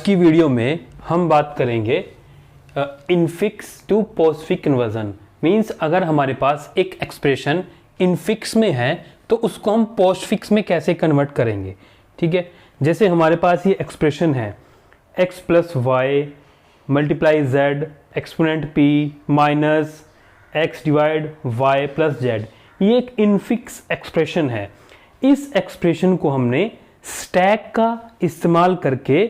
की वीडियो में हम बात करेंगे infix to postfix conversion. Means अगर हमारे पास एक एक्सप्रेशन इनफिक्स में है तो उसको हम पोस्टफिक्स में कैसे कन्वर्ट करेंगे। ठीक है, जैसे हमारे पास ये एक्सप्रेशन है x plus y multiply z exponent p minus x divide y plus z। ये एक इनफिक्स एक्सप्रेशन है। इस एक्सप्रेशन को हमने स्टैक का इस्तेमाल करके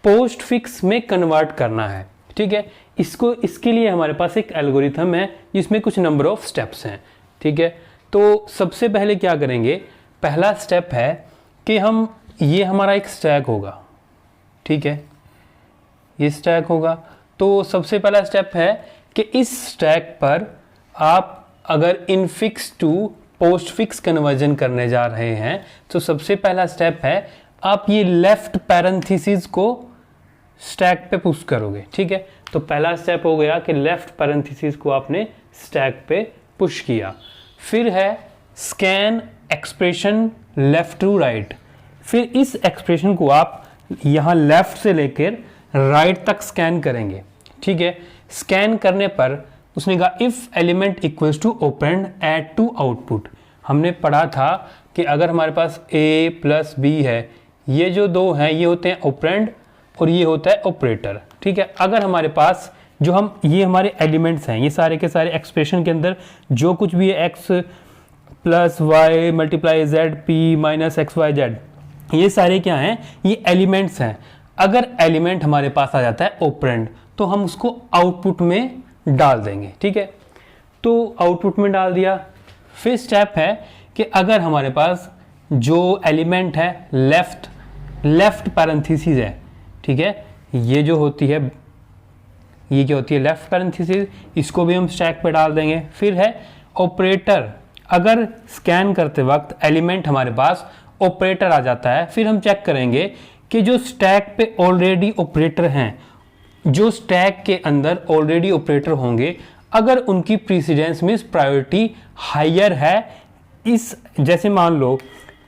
पोस्ट फिक्स में कन्वर्ट करना है। ठीक है, इसके लिए हमारे पास एक एल्गोरिथम है जिसमें कुछ नंबर ऑफ स्टेप्स हैं। ठीक है, तो सबसे पहले क्या करेंगे, पहला स्टेप है कि ये हमारा एक स्टैक होगा। ठीक है, ये स्टैक होगा। तो सबसे पहला स्टेप है कि इस स्टैक पर आप अगर infix to postfix conversion करने जा रहे हैं तो सबसे पहला स्टेप है आप ये लेफ्ट पैरेंथेसिस को स्टैक पे पुश करोगे। ठीक है, तो पहला स्टेप हो गया कि लेफ्ट पैरेंथेसिस को आपने स्टैक पे पुश किया। फिर है scan expression left to right. फिर इस एक्सप्रेशन को आप यहाँ लेफ्ट से लेकर राइट तक स्कैन करेंगे। ठीक है, स्कैन करने पर उसने कहा if element equals to operand add to output. हमने पढ़ा था कि अगर हमारे पास a प्लस b है, ये जो दो हैं ये होते हैं ऑपरेंड और ये होता है ऑपरेटर। ठीक है, अगर हमारे पास ये हमारे एलिमेंट्स हैं, ये सारे के सारे एक्सप्रेशन के अंदर जो कुछ भी है x plus y multiply z p minus x y z, ये सारे क्या हैं, ये एलिमेंट्स हैं। अगर एलिमेंट हमारे पास आ जाता है ऑपरेंड तो हम उसको आउटपुट में डाल देंगे। ठीक है, तो आउटपुट में डाल दिया। फिर स्टेप है कि अगर हमारे पास जो एलिमेंट है लेफ्ट पैरेंथेसिस है, ठीक है, ये जो होती है ये क्या होती है, लेफ्ट पैरेंथेसिस, इसको भी हम स्टैक पे डाल देंगे। फिर है ऑपरेटर। अगर स्कैन करते वक्त एलिमेंट हमारे पास ऑपरेटर आ जाता है, फिर हम चेक करेंगे कि जो स्टैक पे ऑलरेडी ऑपरेटर हैं, जो स्टैक के अंदर ऑलरेडी ऑपरेटर होंगे, अगर उनकी प्रीसीडेंस मींस प्रायोरिटी हायर है, इस जैसे मान लो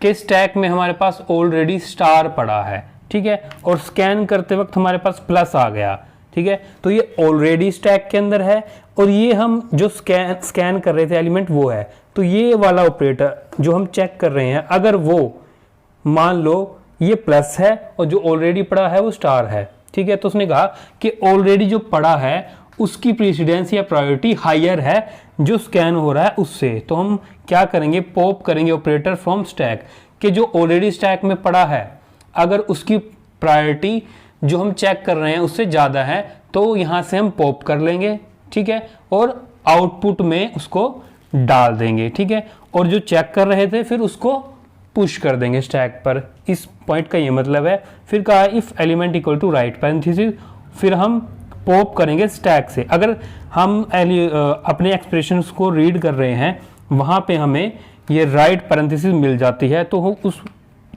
कि स्टैक में हमारे पास ऑलरेडी स्टार पड़ा है। ठीक है, और स्कैन करते वक्त हमारे पास प्लस आ गया। ठीक है, तो ये ऑलरेडी स्टैक के अंदर है और ये हम जो स्कैन कर रहे थे एलिमेंट वो है, तो ये वाला ऑपरेटर जो हम चेक कर रहे हैं अगर वो मान लो ये प्लस है और जो ऑलरेडी पड़ा है वो स्टार है। ठीक है, तो उसने कहा कि ऑलरेडी जो पड़ा है उसकी प्रीसीडेंस या प्रायोरिटी हायर है जो स्कैन हो रहा है उससे। तो हम क्या करेंगे, पॉप करेंगे ऑपरेटर फ्रॉम स्टैक कि जो ऑलरेडी स्टैक में पड़ा है अगर उसकी प्रायोरिटी जो हम चेक कर रहे हैं उससे ज़्यादा है तो यहाँ से हम पॉप कर लेंगे। ठीक है, और आउटपुट में उसको डाल देंगे। ठीक है, और जो चेक कर रहे थे फिर उसको पुश कर देंगे स्टैक पर। इस पॉइंट का ये मतलब है। फिर कहा if element equal to right parenthesis, फिर हम पॉप करेंगे स्टैक से। अगर हम अपने एक्सप्रेशंस को रीड कर रहे हैं वहाँ पे हमें ये राइट पैरेंथेसिस मिल जाती है तो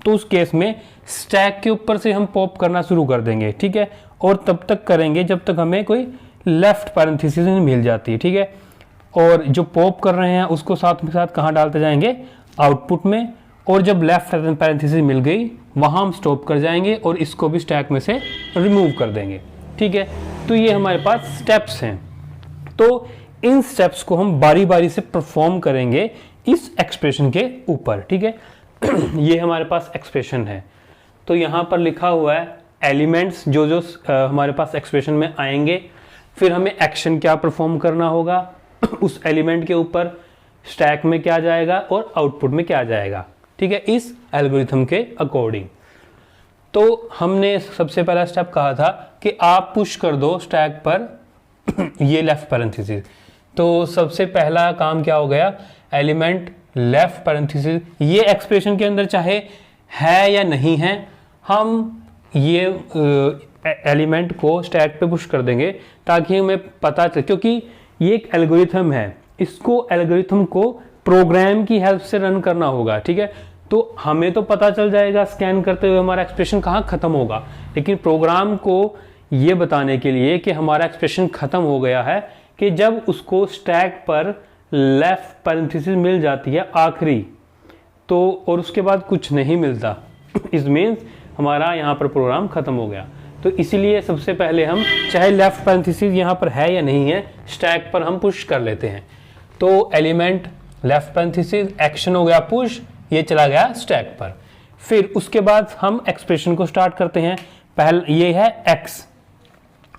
उस केस में स्टैक के ऊपर से हम पॉप करना शुरू कर देंगे। ठीक है, और तब तक करेंगे जब तक हमें कोई लेफ्ट पैरेंथेसिस मिल जाती है। ठीक है, और जो पॉप कर रहे हैं उसको साथ में साथ कहाँ डालते जाएंगे, आउटपुट में, और जब लेफ्ट पैरेंथेसिस मिल गई वहाँ हम स्टॉप कर जाएंगे और इसको भी स्टैक में से रिमूव कर देंगे। ठीक है, तो ये हमारे पास स्टेप्स हैं। तो इन स्टेप्स को हम बारी बारी से परफॉर्म करेंगे इस एक्सप्रेशन के ऊपर। ठीक है, ये हमारे पास एक्सप्रेशन है। तो यहाँ पर लिखा हुआ है एलिमेंट्स जो हमारे पास एक्सप्रेशन में आएंगे, फिर हमें एक्शन क्या परफॉर्म करना होगा उस एलिमेंट के ऊपर, स्टैक में क्या जाएगा और आउटपुट में क्या जाएगा। ठीक है, इस एल्गोरिथम के अकॉर्डिंग। तो हमने सबसे पहला स्टेप कहा था कि आप पुश कर दो स्टैक पर ये लेफ्ट पैरेंथेसिस। तो सबसे पहला काम क्या हो गया, एलिमेंट लेफ्ट पैरेंथेसिस, ये एक्सप्रेशन के अंदर चाहे है या नहीं है, हम ये एलिमेंट को स्टैक पे पुश कर देंगे ताकि हमें पता चले, क्योंकि ये एक एल्गोरिथम है, इसको एल्गोरिथम को प्रोग्राम की हेल्प से रन करना होगा। ठीक है, तो हमें तो पता चल जाएगा स्कैन करते हुए हमारा एक्सप्रेशन कहाँ खत्म होगा, लेकिन प्रोग्राम को ये बताने के लिए कि हमारा एक्सप्रेशन खत्म हो गया है कि जब उसको स्टैक पर लेफ्ट पैरेंथेसिस मिल जाती है आखिरी, तो और उसके बाद कुछ नहीं मिलता, इस मीन्स हमारा यहाँ पर प्रोग्राम खत्म हो गया। तो इसीलिए सबसे पहले हम चाहे लेफ्ट पैरेंथेसिस यहाँ पर है या नहीं है, स्टैक पर हम पुश कर लेते हैं। तो एलिमेंट लेफ्ट पैरेंथेसिस, एक्शन हो गया पुश, ये चला गया स्टैक पर। फिर उसके बाद हम एक्सप्रेशन को स्टार्ट करते हैं। पहले ये है x।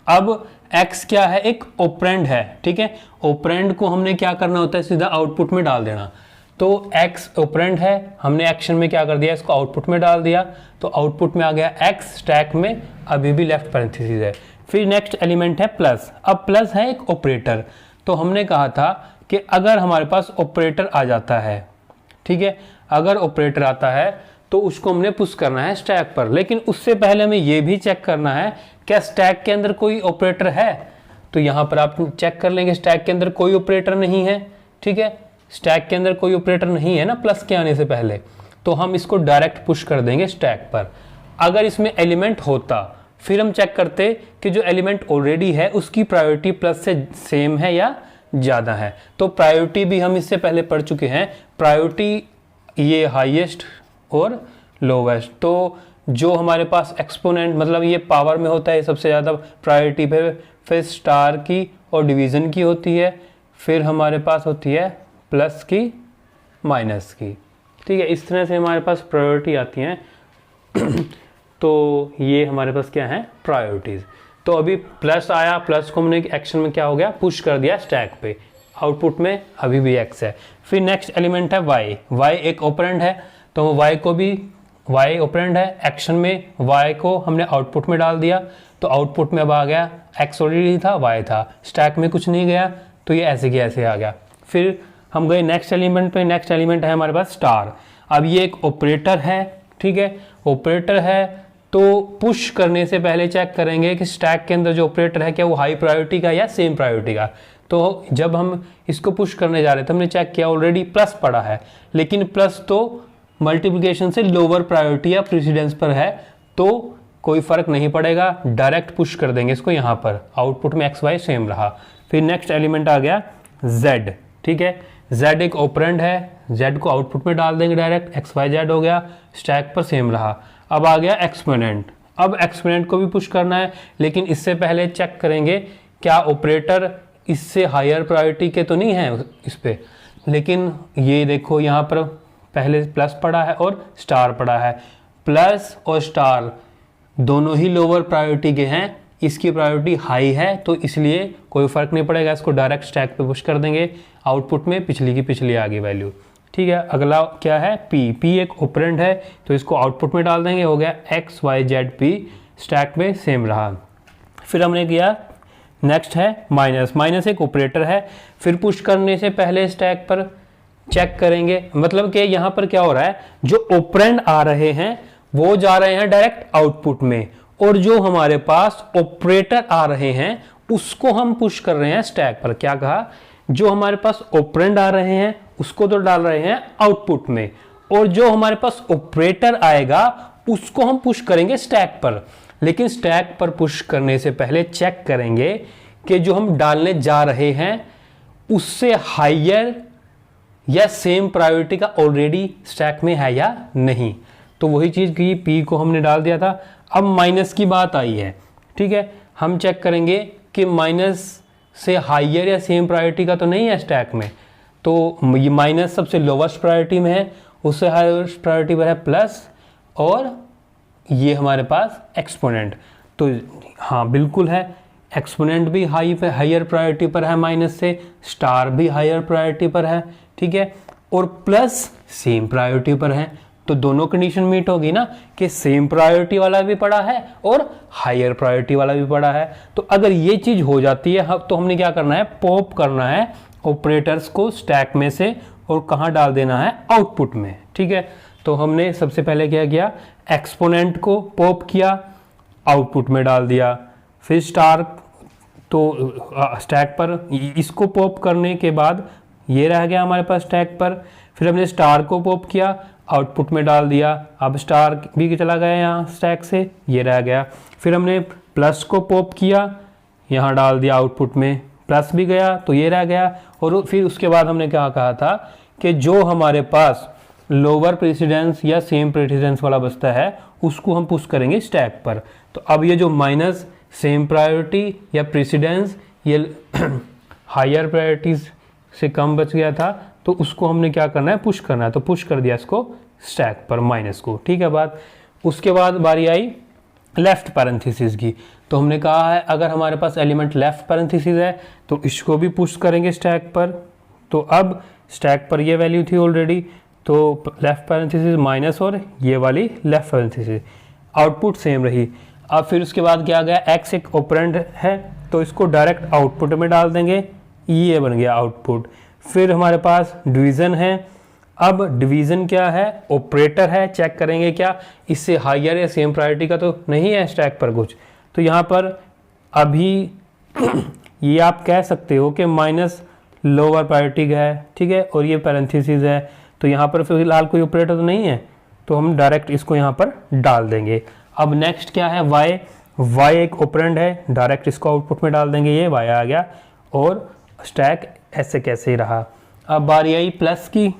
अब x क्या है, एक ऑपरेंड है, ठीक है। ऑपरेंड को हमने क्या करना होता है, सीधा आउटपुट में डाल देना। तो x ऑपरेंड है, हमने एक्शन में क्या कर दिया, इसको आउटपुट में डाल दिया, तो आउटपुट में आ गया x, स्टैक में अभी भी लेफ्ट पैरेंथेसिस है। फिर नेक्स्ट एलिमेंट है प्लस। अब प्लस है एक ऑपरेटर, तो हमने कहा था कि अगर हमारे पास ऑपरेटर आ जाता है, ठीक है, अगर ऑपरेटर आता है तो उसको हमने पुश करना है स्टैक पर। लेकिन उससे पहले हमें ये भी चेक करना है क्या स्टैक के अंदर कोई ऑपरेटर है। तो यहाँ पर आप चेक कर लेंगे, स्टैक के अंदर कोई ऑपरेटर नहीं है, ठीक है, स्टैक के अंदर कोई ऑपरेटर नहीं है ना प्लस के आने से पहले, तो हम इसको डायरेक्ट पुश कर देंगे स्टैक पर। अगर इसमें एलिमेंट होता फिर हम चेक करते कि जो एलिमेंट ऑलरेडी है उसकी प्रायोरिटी प्लस से सेम है या ज़्यादा है। तो प्रायोरिटी भी हम इससे पहले पढ़ चुके हैं, प्रायोरिटी ये हाईएस्ट और लोवेस्ट। तो जो हमारे पास एक्सपोनेंट मतलब ये पावर में होता है सबसे ज़्यादा प्रायोरिटी पे, फिर स्टार की और डिवीज़न की होती है, फिर हमारे पास होती है प्लस की, माइनस की, ठीक है। इस तरह से हमारे पास प्रायोरिटी आती हैं। तो ये हमारे पास क्या है, प्रायोरिटीज़। तो अभी प्लस आया, प्लस को हमने एक्शन में क्या हो गया, पुश कर दिया स्टैक पे, आउटपुट में अभी भी x है। फिर नेक्स्ट एलिमेंट है y एक ऑपरेंड है, तो y को भी, y ऑपरेंड है, एक्शन में y को हमने आउटपुट में डाल दिया, तो आउटपुट में अब आ गया x ऑलरेडी था, y था, स्टैक में कुछ नहीं गया, तो ये ऐसे के ऐसे आ गया। फिर हम गए नेक्स्ट एलिमेंट पे, नेक्स्ट एलिमेंट है हमारे पास स्टार। अब ये एक ऑपरेटर है, ठीक है, ऑपरेटर है, तो पुश करने से पहले चेक करेंगे कि स्टैक के अंदर जो ऑपरेटर है क्या वो हाई प्रायोरिटी का या सेम प्रायोरिटी का। तो जब हम इसको पुश करने जा रहे थे हमने चेक किया ऑलरेडी प्लस पड़ा है, लेकिन प्लस तो मल्टीप्लिकेशन से लोअर प्रायोरिटी या प्रेसिडेंस पर है, तो कोई फर्क नहीं पड़ेगा, डायरेक्ट पुश कर देंगे इसको यहाँ पर, आउटपुट में एक्स वाई सेम रहा। फिर नेक्स्ट एलिमेंट आ गया z, ठीक है, z एक ऑपरेंड है, z को आउटपुट में डाल देंगे डायरेक्ट, एक्स वाई जेड हो गया, स्टैक पर सेम रहा। अब आ गया एक्सपोनेंट। अब एक्सपोनेंट को भी पुश करना है, लेकिन इससे पहले चेक करेंगे क्या ऑपरेटर इससे हायर प्रायोरिटी के तो नहीं है इस पे। लेकिन ये देखो यहाँ पर पहले प्लस पड़ा है और स्टार पड़ा है, प्लस और स्टार दोनों ही लोअर प्रायोरिटी के हैं, इसकी प्रायोरिटी हाई है, तो इसलिए कोई फर्क नहीं पड़ेगा, इसको डायरेक्ट स्टैक पे पुश कर देंगे, आउटपुट में पिछली की पिछली आ गई वैल्यू, ठीक है। अगला क्या है p एक ऑपरेंड है, तो इसको आउटपुट में डाल देंगे, हो गया x y z p, stack में सेम रहा। फिर हमने किया नेक्स्ट है माइनस एक ऑपरेटर है, फिर पुश करने से पहले स्टैक पर चेक करेंगे, मतलब कि यहाँ पर क्या हो रहा है, जो ऑपरेंड आ रहे हैं वो जा रहे हैं डायरेक्ट आउटपुट में, और जो हमारे पास ऑपरेटर आ रहे हैं उसको हम पुश कर रहे हैं स्टैक पर। क्या कहा, जो हमारे पास ऑपरेंड आ रहे हैं उसको तो डाल रहे हैं आउटपुट में, और जो हमारे पास ऑपरेटर आएगा उसको हम पुश करेंगे स्टैक पर। लेकिन स्टैक पर पुश करने से पहले चेक करेंगे कि जो हम डालने जा रहे हैं उससे हायर या सेम प्रायोरिटी का ऑलरेडी स्टैक में है या नहीं। तो वही चीज़ की p को हमने डाल दिया था। अब माइनस की बात आई है, ठीक है, हम चेक करेंगे कि माइनस से हायर या सेम प्रायोरिटी का तो नहीं है स्टैक में, तो ये माइनस सबसे लोवेस्ट प्रायोरिटी में है, उससे हाईएस्ट प्रायोरिटी पर है प्लस, और ये हमारे पास एक्सपोनेंट। तो हाँ बिल्कुल है, एक्सपोनेंट भी हायर प्रायोरिटी पर है माइनस से, स्टार भी हायर प्रायोरिटी पर है, ठीक है, और प्लस सेम प्रायोरिटी पर है। तो दोनों कंडीशन मीट होगी ना कि सेम प्रायोरिटी वाला भी पड़ा है और हायर प्रायोरिटी वाला भी पड़ा है। तो अगर ये चीज़ हो जाती है तो हमने क्या करना है, पॉप करना है ऑपरेटर्स को स्टैक में से और कहाँ डाल देना है, आउटपुट में, ठीक है। तो हमने सबसे पहले क्या किया, एक्सपोनेंट को पॉप किया, आउटपुट में डाल दिया, फिर स्टार तो स्टैक पर, इसको पॉप करने के बाद ये रह गया हमारे पास स्टैक पर, फिर हमने स्टार को पॉप किया, आउटपुट में डाल दिया, अब स्टार भी चला गया यहाँ स्टैक से, ये रह गया। फिर हमने प्लस को पॉप किया, यहाँ डाल दिया आउटपुट में, प्लस भी गया तो ये रह गया। और फिर उसके बाद हमने क्या कहा था कि जो हमारे पास लोअर प्रेसिडेंस या सेम प्रेसिडेंस वाला बचता है उसको हम पुश करेंगे स्टैक पर। तो अब ये जो माइनस सेम प्रायोरिटी या प्रेसिडेंस ये हायर प्रायोरिटीज से कम बच गया था, तो उसको हमने क्या करना है, पुश करना है। तो पुश कर दिया इसको स्टैक पर माइनस को, ठीक है बात। उसके बाद बारी आई लेफ्ट पैरेंथेसिस की। तो हमने कहा है अगर हमारे पास एलिमेंट लेफ्ट पैरेंथेसिस है तो इसको भी पुश करेंगे स्टैक पर। तो अब स्टैक पर ये वैल्यू थी ऑलरेडी, तो लेफ्ट पैरेंथेसिस माइनस और ये वाली लेफ्ट पैरेंथेसिस, आउटपुट सेम रही। अब फिर उसके बाद क्या आ गया, एक्स एक ऑपरेंड है तो इसको डायरेक्ट आउटपुट में डाल देंगे, ये बन गया आउटपुट। फिर हमारे पास डिवीज़न है। अब डिवीज़न क्या है, ऑपरेटर है, चेक करेंगे क्या इससे हायर या सेम प्रायोरिटी का तो नहीं है स्टैक पर कुछ। तो यहाँ पर अभी ये आप कह सकते हो कि माइनस लोअर प्रायोरिटी का है, ठीक है, और ये पैरेंथेसिस है। तो यहाँ पर फिलहाल कोई ऑपरेटर तो नहीं है, तो हम डायरेक्ट इसको यहाँ पर डाल देंगे। अब नेक्स्ट क्या है, वाई। वाई एक ऑपरेंड है, डायरेक्ट इसको आउटपुट में डाल देंगे, ये वाई आ गया और स्टैक ऐसे कैसे ही रहा। अब बारी आई प्लस की।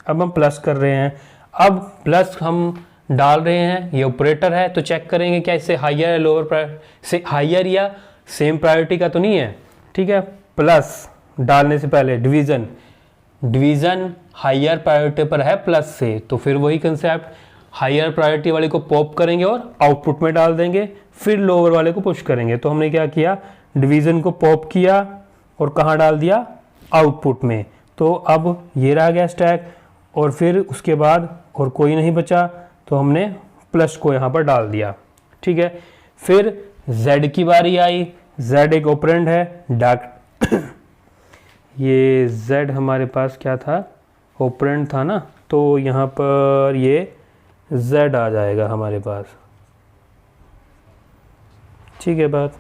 अब हम प्लस कर रहे हैं। अब प्लस हम डाल रहे हैं, ये ऑपरेटर है, तो चेक करेंगे क्या इससे हायर या लोअर से हायर या सेम प्रायोरिटी का तो नहीं है, ठीक है। प्लस डालने से पहले डिवीज़न, डिवीज़न हायर प्रायोरिटी पर है प्लस से, तो फिर वही कंसेप्ट, हायर प्रायोरिटी वाले को पॉप करेंगे और आउटपुट में डाल देंगे, फिर लोअर वाले को पुश करेंगे। तो हमने क्या किया, डिवीज़न को पॉप किया और कहाँ डाल दिया, आउटपुट में। तो अब ये रह गया स्टैक, और फिर उसके बाद और कोई नहीं बचा तो हमने प्लस को यहाँ पर डाल दिया, ठीक है। फिर z की बारी आई। z एक ऑपरेंड है, डाक ये z हमारे पास क्या था, ऑपरेंड था ना, तो यहाँ पर ये z आ जाएगा हमारे पास, ठीक है बात।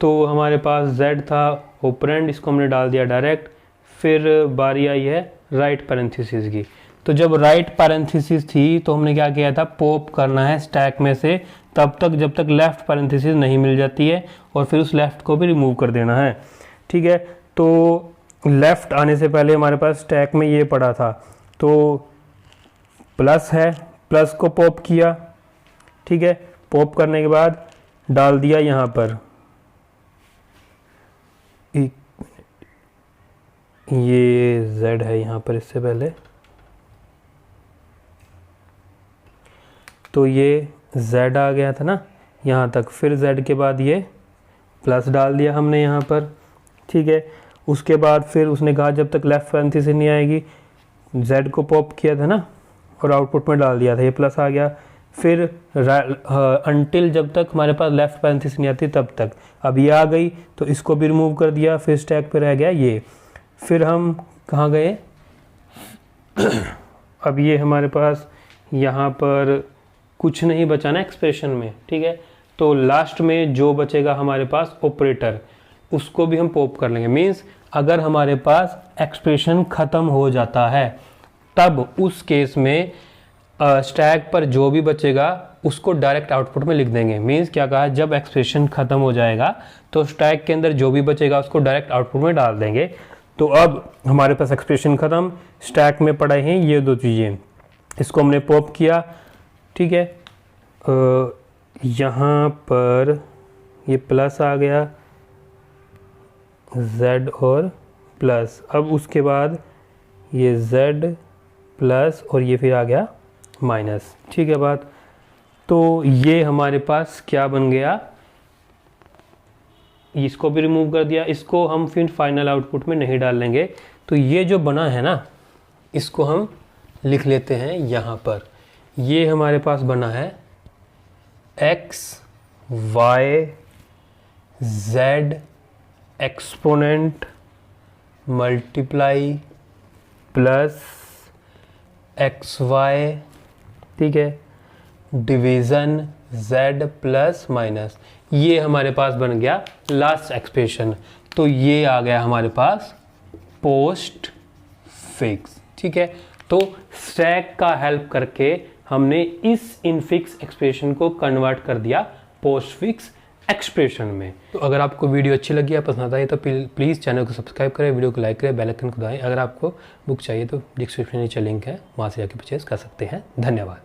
तो हमारे पास z था ऑपरेंड, इसको हमने डाल दिया डायरेक्ट। फिर बारी आई है राइट पैरेंथेसिस की। तो जब राइट पैरेंथेसिस थी तो हमने क्या किया था, पॉप करना है स्टैक में से तब तक जब तक लेफ्ट पैरेंथेसिस नहीं मिल जाती है, और फिर उस लेफ्ट को भी रिमूव कर देना है, ठीक है। तो लेफ्ट आने से पहले हमारे पास स्टैक में ये पड़ा था, तो प्लस है, प्लस को पॉप किया, ठीक है। पॉप करने के बाद डाल दिया यहाँ पर, ये z है यहाँ पर इससे पहले, तो ये z आ गया था ना यहाँ तक। फिर z के बाद ये प्लस डाल दिया हमने यहाँ पर, ठीक है। उसके बाद फिर उसने कहा जब तक लेफ्ट पैरेंथेसिस नहीं आएगी, z को पॉप किया था ना और आउटपुट में डाल दिया था, ये प्लस आ गया। फिर अनटिल जब तक हमारे पास लेफ्ट पैरेंथेसिस नहीं आती तब तक, अब ये आ गई तो इसको भी रिमूव कर दिया, फिर स्टैक पे रह गया ये। फिर हम कहाँ गए, अब ये हमारे पास यहाँ पर कुछ नहीं बचा ना एक्सप्रेशन में, ठीक है। तो लास्ट में जो बचेगा हमारे पास ऑपरेटर, उसको भी हम पॉप कर लेंगे। मीन्स अगर हमारे पास एक्सप्रेशन ख़त्म हो जाता है तब उस केस में स्टैक पर जो भी बचेगा उसको डायरेक्ट आउटपुट में लिख देंगे। मीन्स क्या कहा, जब एक्सप्रेशन ख़त्म हो जाएगा तो स्टैक के अंदर जो भी बचेगा उसको डायरेक्ट आउटपुट में डाल देंगे। तो अब हमारे पास एक्सप्रेशन ख़त्म, स्टैक में पड़े हैं ये दो चीज़ें, इसको हमने पॉप किया, ठीक है। यहाँ पर ये प्लस आ गया, z और प्लस, अब उसके बाद ये z प्लस और ये फिर आ गया माइनस, ठीक है बात। तो ये हमारे पास क्या बन गया, इसको भी रिमूव कर दिया, इसको हम फिर फाइनल आउटपुट में नहीं डाल लेंगे। तो ये जो बना है ना, इसको हम लिख लेते हैं यहाँ पर। ये हमारे पास बना है x y z exponent multiply plus x y, ठीक है, डिवीज़न z प्लस माइनस, ये हमारे पास बन गया लास्ट एक्सप्रेशन। तो ये आ गया हमारे पास पोस्ट फिक्स, ठीक है। तो स्टैक का हेल्प करके हमने इस इनफिक्स एक्सप्रेशन को कन्वर्ट कर दिया पोस्ट फिक्स एक्सप्रेशन में। तो अगर आपको वीडियो अच्छी लगी या पसंद आई तो प्लीज़ चैनल को सब्सक्राइब करें, वीडियो को लाइक करें, बेल आइकन को दबाएं। अगर आपको बुक चाहिए तो डिस्क्रिप्शन नीचे लिंक है, वहाँ से जाके परचेज कर सकते हैं। धन्यवाद।